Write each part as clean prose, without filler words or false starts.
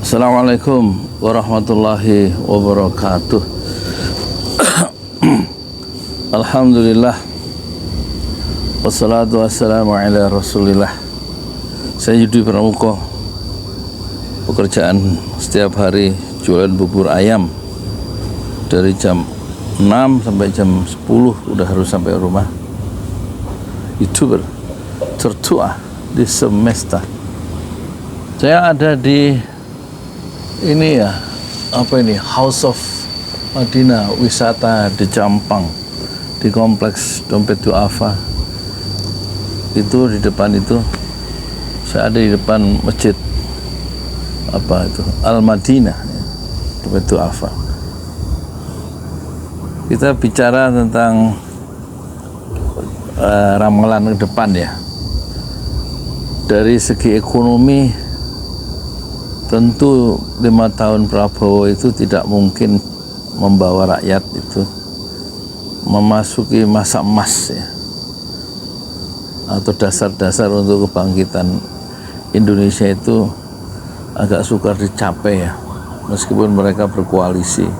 Assalamualaikum warahmatullahi wabarakatuh. Alhamdulillah, wassalatu wassalamu ala rasulillah. Saya Yudi Pramuko. Pekerjaan setiap hari jualan bubur ayam. Dari jam 6 sampai jam 10 udah harus sampai rumah. YouTuber tertua di semesta. Saya ada di ini ya, apa ini, House of Madinah, wisata di Jampang, di kompleks Dompet Duafa. Itu di depan itu, saya ada di depan masjid apa itu, Al-Madinah, Dompet Duafa. Kita bicara tentang ramalan ke depan ya. Dari segi ekonomi, tentu 5 tahun Prabowo itu tidak mungkin membawa rakyat itu memasuki masa emas ya, atau dasar-dasar untuk kebangkitan Indonesia itu agak sukar dicapai ya, meskipun mereka berkoalisi,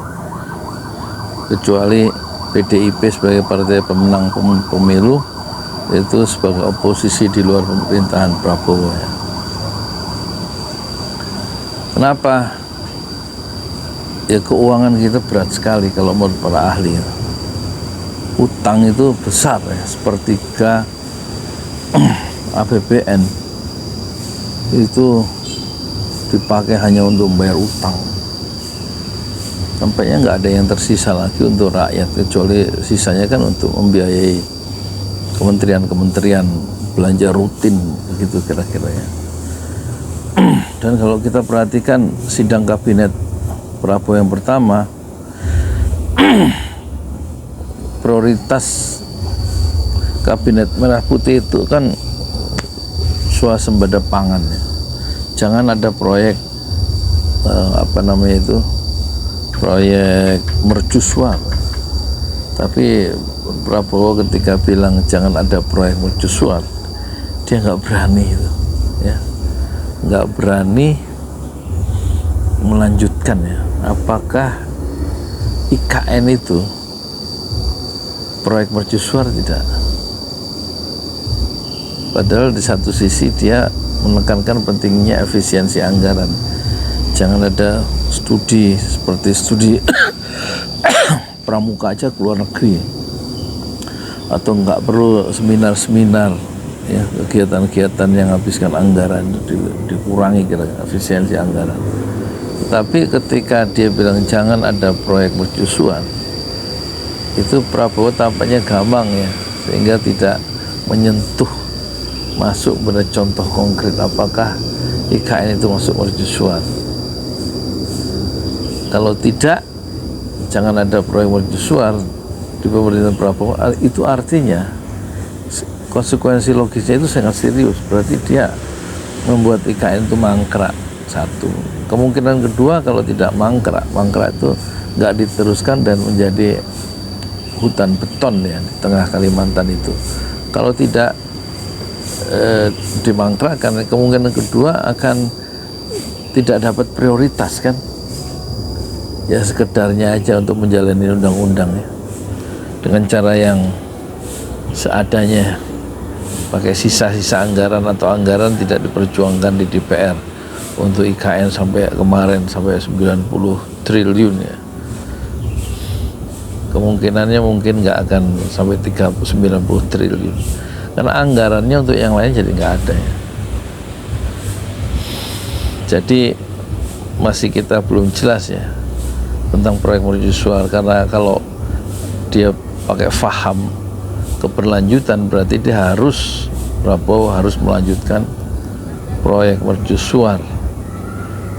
kecuali PDIP sebagai partai pemenang pemilu itu sebagai oposisi di luar pemerintahan Prabowo ya. Kenapa? Ya keuangan kita berat sekali kalau menurut para ahli. Utang itu besar ya, sepertiga APBN itu dipakai hanya untuk membayar utang. Tampaknya nggak ada yang tersisa lagi untuk rakyat, kecuali sisanya kan untuk membiayai kementerian-kementerian belanja rutin begitu kira-kira ya. Dan kalau kita perhatikan sidang kabinet Prabowo yang pertama, prioritas kabinet merah putih itu kan swasembada pangan ya. Jangan ada proyek proyek mercusuar. Tapi Prabowo ketika bilang jangan ada proyek mercusuar, dia nggak berani itu ya, nggak berani melanjutkan ya. Apakah IKN itu proyek mercusuar tidak? Padahal di satu sisi dia menekankan pentingnya efisiensi anggaran. Jangan ada studi seperti studi pramuka aja ke luar negeri, atau nggak perlu seminar-seminar ya, kegiatan-kegiatan yang habiskan anggaran dikurangi kira-kira efisiensi anggaran. Tapi ketika dia bilang jangan ada proyek mercusuar, itu Prabowo tampaknya gampang ya, sehingga tidak menyentuh masuk pada contoh konkret apakah IKN itu masuk mercusuar. Kalau tidak, jangan ada proyek mercusuar di pemerintahan Prabowo, itu artinya konsekuensi logisnya itu sangat serius. Berarti dia membuat IKN itu mangkrak. Satu. Kemungkinan kedua, kalau tidak mangkrak itu nggak diteruskan dan menjadi hutan beton ya di tengah Kalimantan itu. Kalau tidak dimangkrakkan, kemungkinan kedua akan tidak dapat prioritas kan. Ya sekedarnya aja untuk menjalani undang-undang ya, dengan cara yang seadanya, pakai sisa-sisa anggaran atau anggaran tidak diperjuangkan di DPR untuk IKN sampai kemarin sampai 90 triliun ya. Kemungkinannya mungkin nggak akan sampai 90 triliun karena anggarannya untuk yang lain jadi nggak ada ya. Jadi masih kita belum jelas ya tentang proyek mercusuar, karena kalau dia pakai faham keberlanjutan berarti dia Prabowo harus melanjutkan proyek mercusuar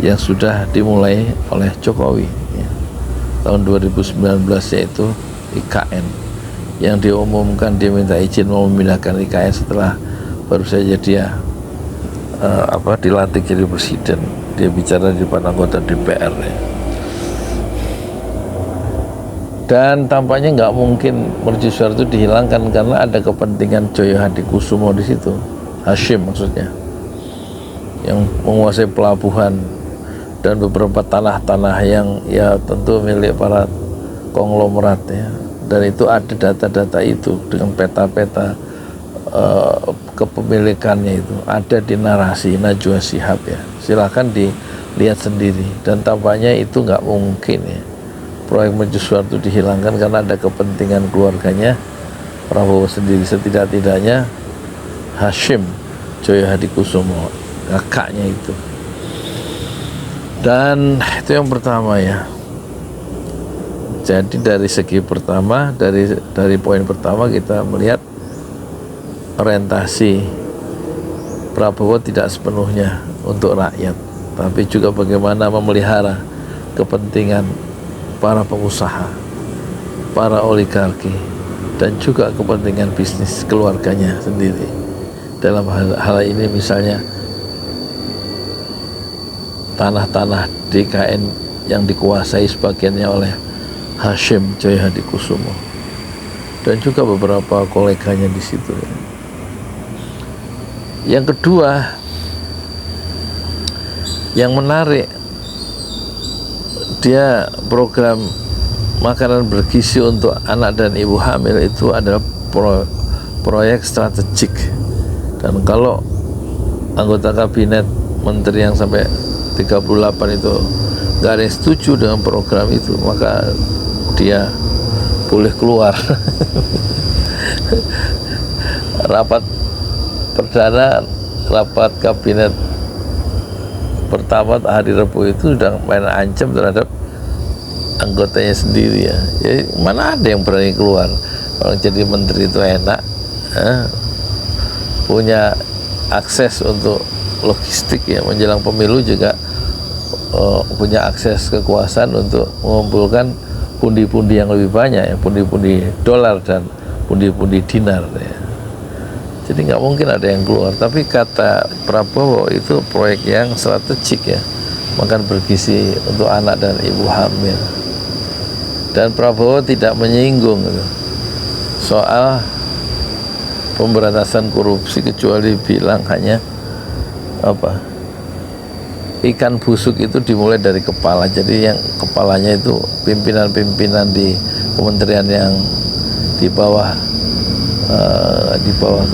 yang sudah dimulai oleh Jokowi ya, tahun 2019, yaitu IKN yang diumumkan. Dia minta izin mau memindahkan IKN setelah baru saja dia dilantik jadi presiden. Dia bicara di depan anggota DPR ya. Dan tampaknya nggak mungkin mercusuar itu dihilangkan karena ada kepentingan Joyo Hadikusumo di situ, Hashim maksudnya, yang menguasai pelabuhan dan beberapa tanah-tanah yang ya tentu milik para konglomerat ya, dan itu ada data-data itu dengan peta-peta kepemilikannya itu ada di narasi Najwa Shihab ya, silakan dilihat sendiri. Dan tampaknya itu nggak mungkin ya proyek mercusuar itu dihilangkan karena ada kepentingan keluarganya Prabowo sendiri, setidak-tidaknya Hashim Joyo Hadikusumo, kakaknya itu. Dan itu yang pertama ya. Jadi dari segi pertama, dari poin pertama kita melihat orientasi Prabowo tidak sepenuhnya untuk rakyat, tapi juga bagaimana memelihara kepentingan para pengusaha, para oligarki, dan juga kepentingan bisnis keluarganya sendiri. Dalam hal ini misalnya tanah-tanah DKN yang dikuasai sebagiannya oleh Hashim Joyo Hadikusumo dan juga beberapa koleganya di situ. Yang kedua, yang menarik, dia program makanan bergizi untuk anak dan ibu hamil itu adalah proyek strategik. Dan kalau anggota kabinet menteri yang sampai 38 itu nggak ada yang setuju dengan program itu, maka dia boleh keluar. Rapat perdana, rapat kabinet pertama hari Rabu itu sudah main ancam terhadap anggotanya sendiri ya. Jadi mana ada yang berani keluar? Orang jadi menteri itu enak, punya akses untuk logistik ya, menjelang pemilu juga punya akses kekuasaan untuk mengumpulkan pundi-pundi yang lebih banyak ya, pundi-pundi dolar dan pundi-pundi dinar ya. Jadi nggak mungkin ada yang keluar. Tapi kata Prabowo itu proyek yang strategik ya, makan bergizi untuk anak dan ibu hamil. Dan Prabowo tidak menyinggung gitu soal pemberantasan korupsi, kecuali bilang hanya apa, ikan busuk itu dimulai dari kepala. Jadi yang kepalanya itu pimpinan-pimpinan di kementerian yang di bawah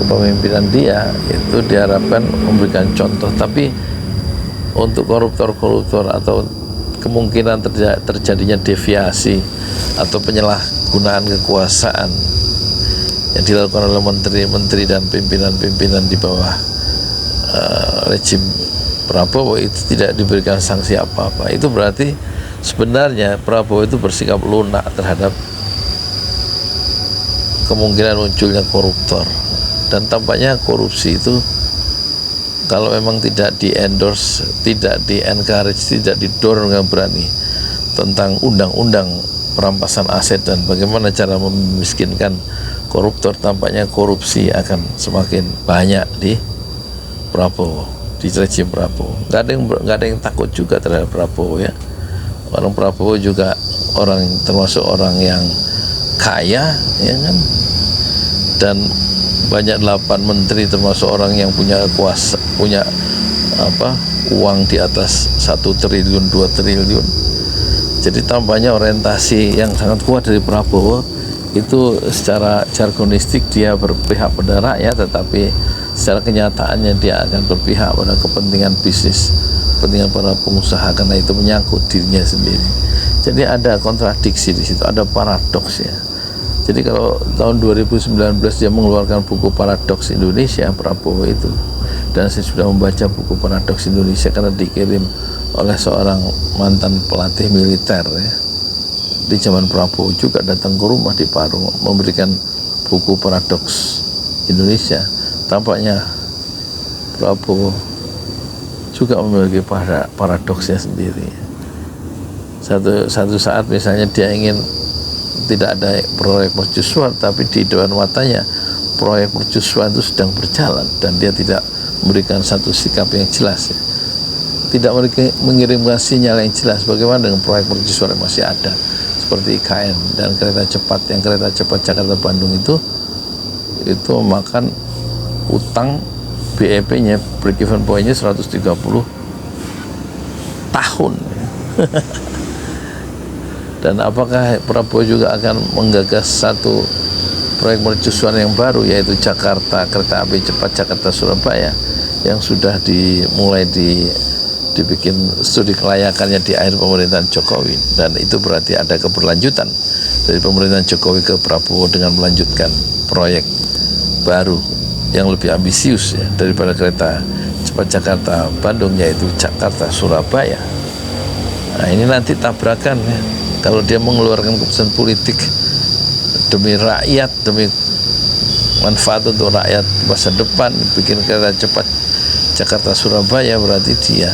kepemimpinan dia itu diharapkan memberikan contoh. Tapi untuk koruptor-koruptor atau kemungkinan terjadinya deviasi atau penyalahgunaan kekuasaan yang dilakukan oleh menteri-menteri dan pimpinan-pimpinan di bawah rejim Prabowo itu tidak diberikan sanksi apa-apa. Itu berarti sebenarnya Prabowo itu bersikap lunak terhadap kemungkinan munculnya koruptor. Dan tampaknya korupsi itu kalau memang tidak di-endorse, tidak di-encourage, tidak didorong dengan berani tentang undang-undang perampasan aset dan bagaimana cara memiskinkan koruptor, tampaknya korupsi akan semakin banyak di Prabowo, di rejim Prabowo. Nggak ada yang takut juga terhadap Prabowo ya. Orang Prabowo juga termasuk orang yang kaya ya kan, dan banyak 8 menteri termasuk orang yang punya kuasa, punya uang di atas 1 triliun 2 triliun. Jadi tampaknya orientasi yang sangat kuat dari Prabowo itu secara jargonistik dia berpihak pada rakyat, tetapi secara kenyataannya dia akan berpihak pada kepentingan bisnis, kepentingan para pengusaha, karena itu menyangkut dirinya sendiri. Jadi ada kontradiksi di situ, ada paradoks ya. Jadi kalau tahun 2019 dia mengeluarkan buku Paradoks Indonesia, Prabowo itu, dan saya sudah membaca buku Paradoks Indonesia karena dikirim oleh seorang mantan pelatih militer ya, di zaman Prabowo juga datang ke rumah di Parung memberikan buku Paradoks Indonesia. Tampaknya Prabowo juga memiliki paradoksnya sendiri. Satu saat misalnya dia ingin tidak ada proyek mercusuar, tapi di depan matanya proyek mercusuar itu sedang berjalan dan dia tidak memberikan satu sikap yang jelas ya. Tidak mengirimkan sinyal yang jelas bagaimana dengan proyek mercusuar yang masih ada seperti IKN dan kereta cepat. Yang kereta cepat Jakarta Bandung itu memakan utang BEP-nya, break even point-nya 130 tahun. Dan apakah Prabowo juga akan menggagas satu proyek mercusuar yang baru, yaitu Jakarta, kereta api cepat Jakarta-Surabaya, yang sudah dibikin studi kelayakannya di akhir pemerintahan Jokowi. Dan itu berarti ada keberlanjutan dari pemerintahan Jokowi ke Prabowo dengan melanjutkan proyek baru yang lebih ambisius ya, daripada kereta cepat Jakarta-Bandung, yaitu Jakarta-Surabaya. Nah, ini nanti tabrakan ya. Kalau dia mengeluarkan keputusan politik demi rakyat, demi manfaat untuk rakyat masa depan, bikin kereta cepat Jakarta-Surabaya, berarti dia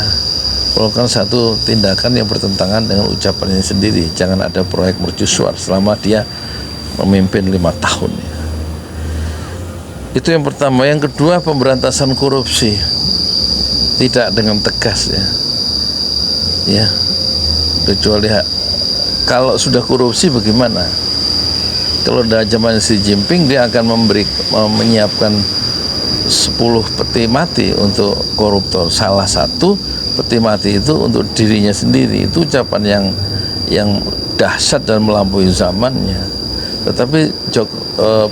melakukan satu tindakan yang bertentangan dengan ucapannya sendiri. Jangan ada proyek mercusuar selama dia memimpin 5 tahun. Itu yang pertama. Yang kedua, pemberantasan korupsi tidak dengan tegas ya, kecuali kalau sudah korupsi bagaimana? Kalau dari zaman Xi Jinping, dia akan menyiapkan 10 peti mati untuk koruptor. Salah satu peti mati itu untuk dirinya sendiri. Itu ucapan yang dahsyat dan melampaui zamannya. Tetapi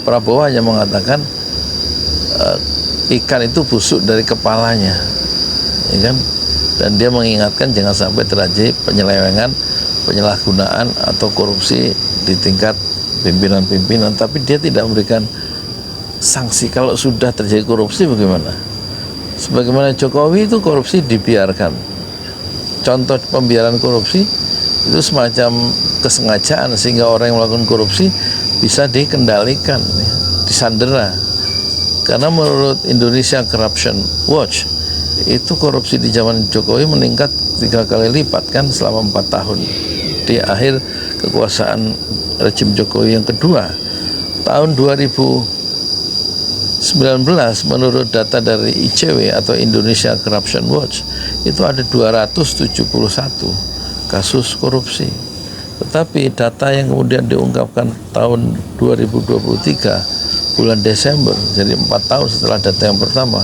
Prabowo hanya mengatakan ikan itu busuk dari kepalanya, ya kan? Dan dia mengingatkan jangan sampai terjadi penyelewengan, penyalahgunaan atau korupsi di tingkat pimpinan-pimpinan. Tapi dia tidak memberikan sanksi. Kalau sudah terjadi korupsi bagaimana? Sebagaimana Jokowi itu korupsi dibiarkan. Contoh pembiaran korupsi itu semacam kesengajaan sehingga orang yang melakukan korupsi bisa dikendalikan, disandera. Karena menurut Indonesia Corruption Watch, itu korupsi di zaman Jokowi meningkat 3 kali lipat kan selama 4 tahun di akhir kekuasaan rejim Jokowi yang kedua. Tahun 2019 menurut data dari ICW atau Indonesia Corruption Watch, itu ada 271 kasus korupsi. Tetapi data yang kemudian diungkapkan tahun 2023 bulan Desember, jadi 4 tahun setelah data yang pertama,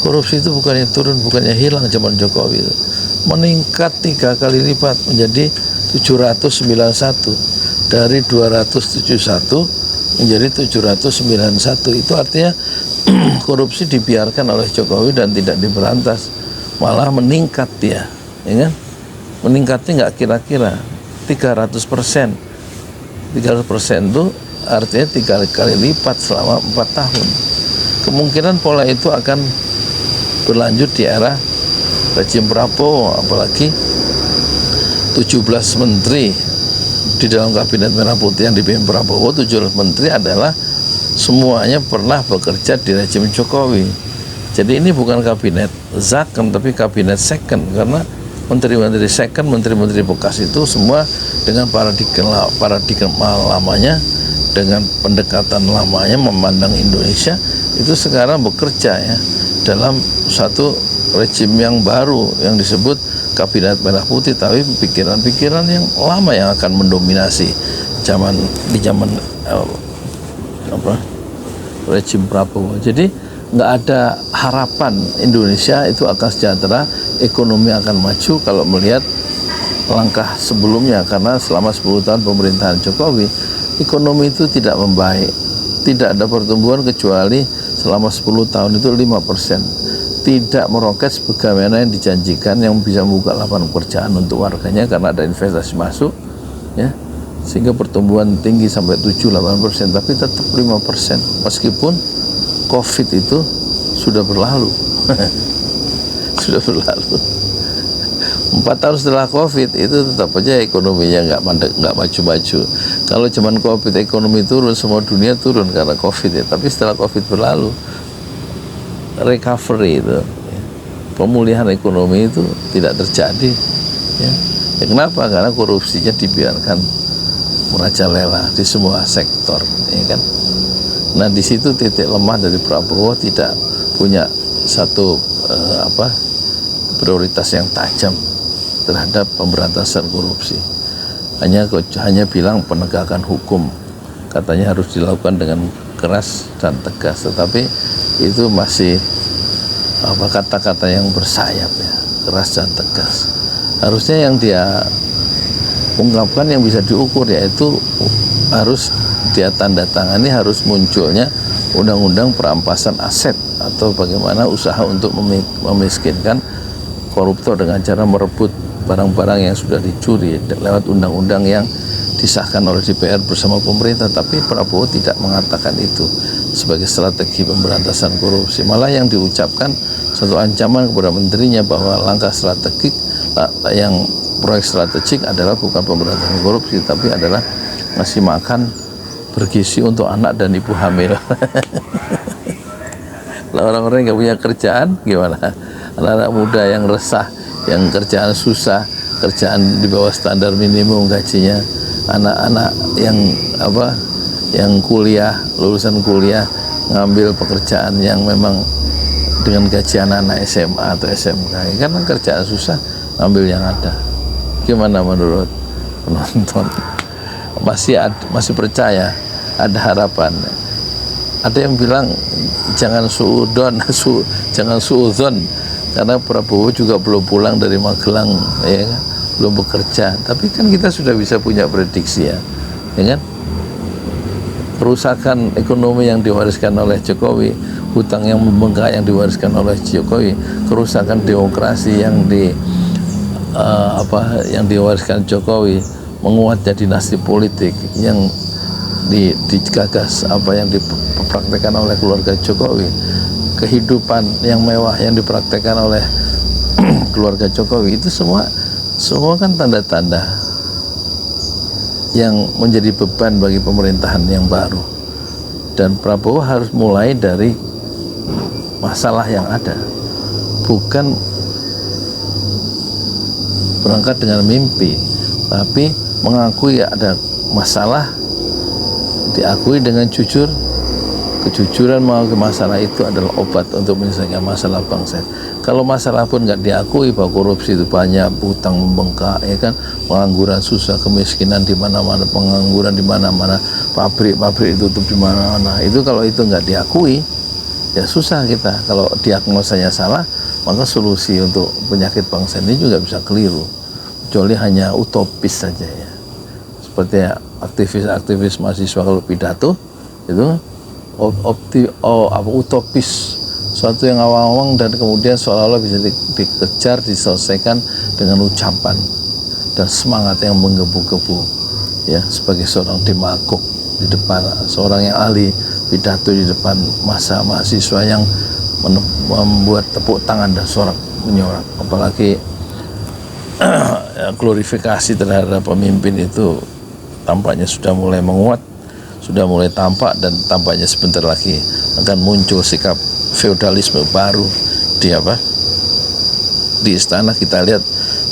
korupsi itu bukannya turun, bukannya hilang zaman Jokowi, itu meningkat 3 kali lipat menjadi 791, dari 271 menjadi 791. Itu artinya korupsi dibiarkan oleh Jokowi dan tidak diberantas, malah meningkat dia, ya kan? Meningkatnya nggak kira-kira 300%. 300% itu artinya 3 kali lipat selama 4 tahun. Kemungkinan pola itu akan berlanjut di era rejim Prabowo, apalagi 17 menteri di dalam kabinet merah putih yang dipimpin Prabowo. 17 menteri adalah semuanya pernah bekerja di rejim Jokowi. Jadi ini bukan kabinet zakon tapi kabinet second, karena menteri-menteri second, menteri-menteri bekas itu semua dengan paradigma lamanya, dengan pendekatan lamanya memandang Indonesia, itu sekarang bekerja ya dalam satu rejim yang baru yang disebut kabinet merah putih, tapi pikiran-pikiran yang lama yang akan mendominasi di zaman rejim Prabowo. Jadi nggak ada harapan Indonesia itu akan sejahtera, ekonomi akan maju kalau melihat langkah sebelumnya, karena selama 10 tahun pemerintahan Jokowi ekonomi itu tidak membaik, tidak ada pertumbuhan kecuali selama 10 tahun itu 5%, tidak meroket sebagaimana yang dijanjikan, yang bisa membuka lapangan pekerjaan untuk warganya karena ada investasi masuk ya, sehingga pertumbuhan tinggi sampai 7-8%, tapi tetap 5% meskipun COVID itu sudah berlalu. Sudah berlalu 4 tahun setelah COVID itu tetap aja ekonominya nggak maju-maju. Kalau zaman COVID ekonomi turun, semua dunia turun karena COVID ya. Tapi setelah COVID berlalu, recovery itu, pemulihan ekonomi itu tidak terjadi ya. Kenapa? Karena korupsinya dibiarkan merajalela di semua sektor ya kan. Nah di situ titik lemah dari Prabowo, tidak punya satu prioritas yang tajam terhadap pemberantasan korupsi. Hanya bilang penegakan hukum, katanya harus dilakukan dengan keras dan tegas, tetapi itu masih kata-kata yang bersayap ya, keras dan tegas. Harusnya yang dia ungkapkan yang bisa diukur, yaitu harus dia tanda tangani, harus munculnya undang-undang perampasan aset atau bagaimana usaha untuk memiskinkan koruptor dengan cara merebut barang-barang yang sudah dicuri lewat undang-undang yang disahkan oleh DPR bersama pemerintah. Tapi Prabowo tidak mengatakan itu sebagai strategi pemberantasan korupsi, malah yang diucapkan satu ancaman kepada menterinya bahwa langkah strategik yang proyek strategik adalah bukan pemberantasan korupsi, tapi adalah ngasih makan bergizi untuk anak dan ibu hamil. Lah orang-orang yang nggak punya kerjaan gimana? Anak-anak muda yang resah, yang kerjaan susah, kerjaan di bawah standar minimum gajinya, anak-anak yang yang kuliah, lulusan kuliah ngambil pekerjaan yang memang dengan gaji anak-anak SMA atau SMK, kan kerjaan susah, ngambil yang ada. Gimana menurut penonton? Masih percaya ada harapan? Ada yang bilang jangan suudon, jangan suudzon, karena Prabowo juga belum pulang dari Magelang, ya kan? Belum bekerja. Tapi kan kita sudah bisa punya prediksi ya kan? Kerusakan ekonomi yang diwariskan oleh Jokowi, hutang yang membengkak yang diwariskan oleh Jokowi, kerusakan demokrasi yang yang diwariskan Jokowi, menguatnya dinasti politik yang digagas yang dipraktekkan oleh keluarga Jokowi, kehidupan yang mewah yang dipraktekkan oleh keluarga Jokowi, itu semua kan tanda-tanda yang menjadi beban bagi pemerintahan yang baru. Dan Prabowo harus mulai dari masalah yang ada, bukan berangkat dengan mimpi, tapi mengakui ada masalah, diakui dengan jujur. Kejujuran mengakui masalah itu adalah obat untuk menyelesaikan masalah bangsa. Kalau masalah pun nggak diakui, bahwa korupsi itu banyak, hutang membengkak, ya kan, pengangguran susah, kemiskinan di mana-mana, pengangguran di mana-mana, pabrik ditutup di mana-mana. Itu kalau itu nggak diakui, ya susah kita. Kalau diagnosanya salah, maka solusi untuk penyakit bangsa ini juga bisa keliru, kecuali hanya utopis saja ya. Seperti aktivis mahasiswa kalau pidato itu utopis, suatu yang awang-awang dan kemudian seolah-olah bisa dikejar, diselesaikan dengan ucapan dan semangat yang menggebu-gebu ya, sebagai seorang demagog di depan, seorang yang ahli pidato di depan masa mahasiswa yang membuat tepuk tangan dan sorak menyorak. Apalagi glorifikasi terhadap pemimpin itu tampaknya sudah mulai menguat, sudah mulai tampak, dan tampaknya sebentar lagi akan muncul sikap feodalisme baru di istana. Kita lihat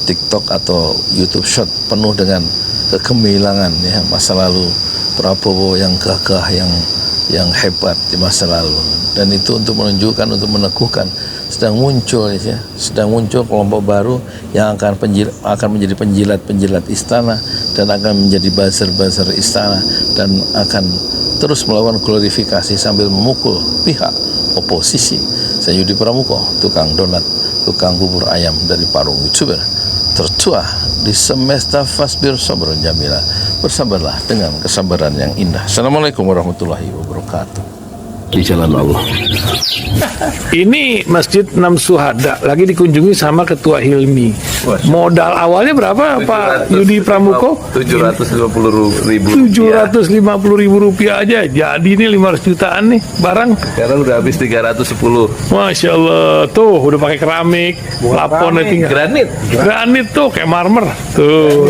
TikTok atau YouTube short penuh dengan kegemilangan ya, masa lalu Prabowo yang gagah, yang hebat di masa lalu. Dan itu untuk menunjukkan, untuk meneguhkan sedang muncul kelompok baru yang akan menjadi penjilat istana, dan akan menjadi buzzer istana, dan akan terus melakukan glorifikasi sambil memukul pihak oposisi. Saya Yudi Pramuko, tukang donat, tukang bubur ayam dari Parung, YouTuber tertua di semesta Fasbir Sabrun Jamila. Bersabarlah dengan kesabaran yang indah. Assalamualaikum warahmatullahi wabarakatuh. Di jalan Allah. Ini Masjid Enam Syuhada lagi dikunjungi sama Ketua Hilmi. Modal awalnya berapa Pak Yudi Pramuko? 750.000. 750.000 rupiah aja. Jadi ini 500 jutaan nih barang. Sekarang udah habis 310. Masya Allah, tuh udah pakai keramik, laponnya tinggal. Granit tuh kayak marmer. Tuh.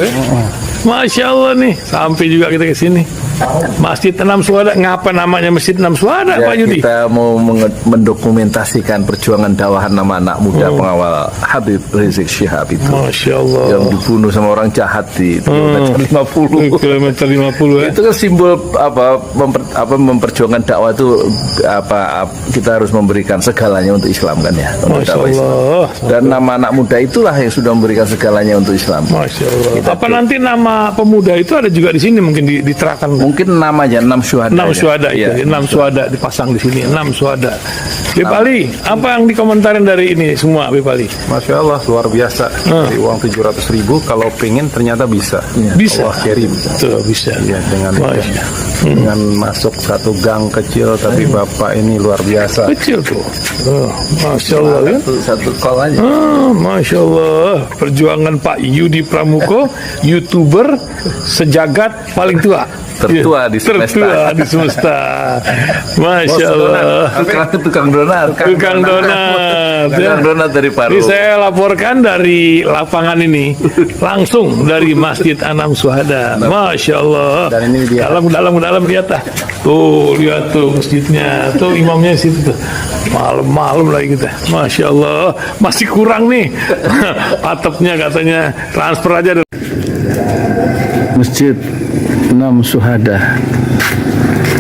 Masya Allah nih, sampai juga kita ke sini. Masjid Enam Syuhada, ngapa namanya Masjid Enam Syuhada ya, Pak Yudi? Kita mau mendokumentasikan perjuangan dakwah nama anak muda pengawal Habib Rizik Syihab itu. Masya Allah. Yang dibunuh sama orang jahat di kilometer 50. Kilometer 50 ya. Itu kan simbol memperjuangkan dakwah itu kita harus memberikan segalanya untuk Islam kan ya. Untuk Masya Allah. Allah. Dan nama anak muda itulah yang sudah memberikan segalanya untuk Islam. Masya Allah. Apa nanti nama pemuda itu ada juga di sini mungkin diterapkan? mungkin 6 aja, 6 syuhada. 6 aja. syuhada itu, Iya, 6 syuhada dipasang di sini, 6 syuhada. Bipali, apa yang dikomentarin dari ini semua, Bipali? Masya Allah, luar biasa. Dari uang 700.000, kalau pengen ternyata bisa. Bisa. Allah kirim. Tuh, bisa. Ya, dengan masuk satu gang kecil, tapi Bapak ini luar biasa. Kecil tuh. Masya Allah kan? Satu call aja. Masya Allah, perjuangan Pak Yudi Pramuko, YouTuber sejagat paling tua. Tertua di semesta. Tertua di semesta. Masya Allah. Tukang donat. Tukang donat. Tukang donat dari Paru. Ini saya laporkan dari lapangan ini, langsung dari Masjid Anam Syuhada. Masya Allah. Dan ini dia. Dalam lihat ah. Tuh, lihat tuh masjidnya. Tuh imamnya di situ tuh. Malam-malam lagi kita. Masya Allah. Masih kurang nih. Atapnya katanya transfer aja. Masjid Anam Syuhada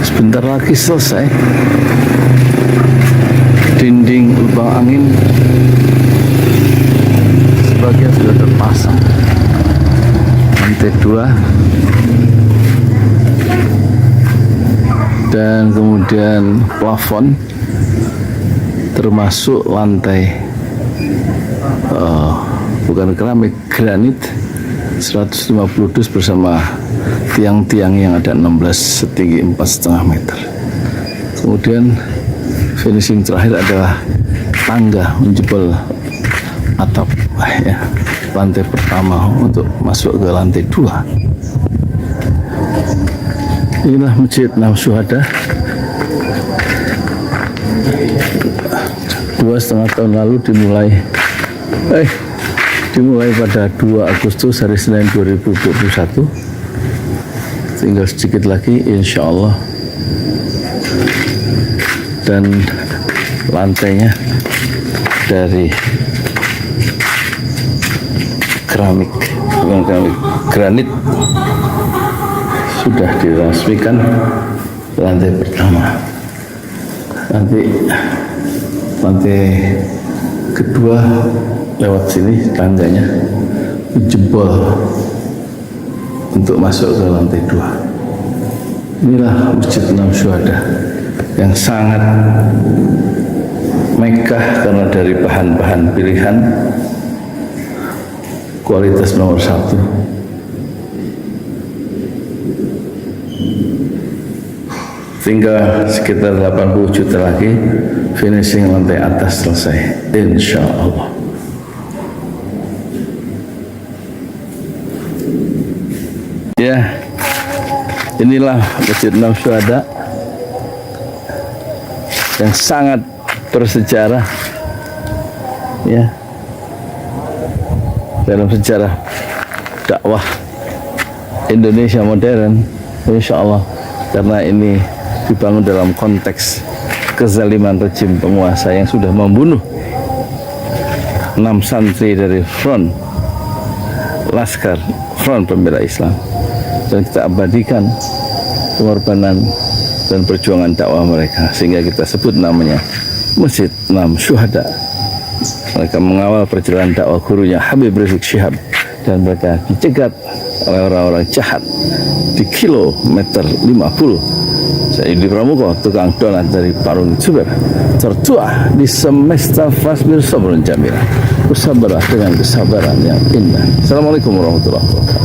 sebentar lagi selesai. Dinding lubang angin sebagian sudah terpasang, lantai 2 dan kemudian plafon termasuk lantai bukan keramik, granit 150 dus bersama tiang-tiang yang ada 16 setinggi 4,5 meter. Kemudian finishing terakhir adalah tangga menjebol atap ya, lantai pertama untuk masuk ke lantai 2. Inilah Masjid Anam Syuhada. 2,5 tahun lalu dimulai pada 2 Agustus hari Senin 2021. Tinggal sedikit lagi insya Allah, dan lantainya dari keramik, bukan keramik, granit sudah diresmikan lantai pertama. Nanti lantai kedua lewat sini tangganya jebol untuk masuk ke lantai 2. Inilah Masjid Anam Syuhada yang sangat megah karena dari bahan-bahan pilihan, kualitas nomor 1. Tinggal sekitar 80 juta lagi finishing lantai atas selesai, insya Allah. Ya, inilah Masjid Anam Syuhada yang sangat bersejarah ya dalam sejarah dakwah Indonesia modern, insya Allah, karena ini dibangun dalam konteks kezaliman rejim penguasa yang sudah membunuh 6 santri dari front pembela Islam, dan kita abadikan pengorbanan dan perjuangan dakwah mereka, sehingga kita sebut namanya Masjid Anam Syuhada. Mereka mengawal perjalanan dakwah gurunya Habib Rizik Syihab, dan mereka dicegat oleh orang-orang jahat di kilometer 50. Saya Yudi Pramuko, tukang donat dari Parung Juber, tertua di semesta fasbir sabrun jamila. Bersabarlah dengan kesabaran yang indah. Assalamualaikum warahmatullahi wabarakatuh.